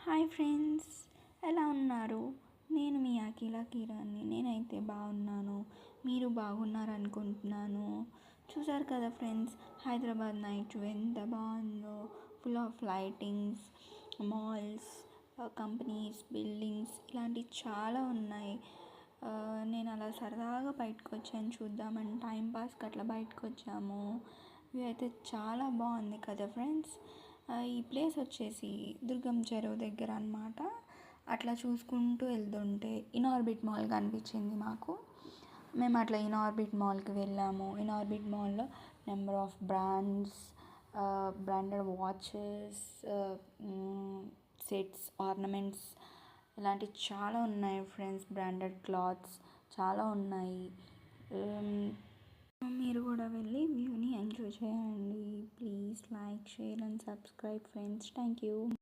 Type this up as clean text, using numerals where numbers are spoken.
Hi friends, ఎలా ఉన్నారు? నేను మీ అఖిల కిరణ్ని. నేనైతే బాగున్నాను. మీరు బాగున్నారనుకుంటున్నాను. చూసారు కదా ఫ్రెండ్స్, హైదరాబాద్ నైట్ వ్యూ ఎంత బాగుందో. Full of lightings, malls, companies, buildings ఇలాంటివి చాలా ఉన్నాయి. నేను అలా సరదాగా బయటకు వచ్చాను చూద్దామని, టైంపాస్కి అట్లా బయటకు వచ్చాము. వ్యూ అయితే చాలా బాగుంది కదా ఫ్రెండ్స్. ఈ ప్లేస్ వచ్చేసి దుర్గం చెరువు దగ్గర అన్నమాట. అట్లా చూసుకుంటూ వెళ్తుంటే ఇనార్బిట్ మాల్ కనిపించింది మాకు. మేము అట్లా ఇనార్బిట్ మాల్కి వెళ్ళాము. ఇనార్బిట్ మాల్లో number of branded watches, sets, ornaments ఇలాంటివి చాలా ఉన్నాయి ఫ్రెండ్స్. బ్రాండెడ్ క్లాత్స్ చాలా ఉన్నాయి. మీరు కూడా వెళ్ళి వ్యూని ఎంజాయ్ చేయండి. Please like, share and subscribe friends. Thank you.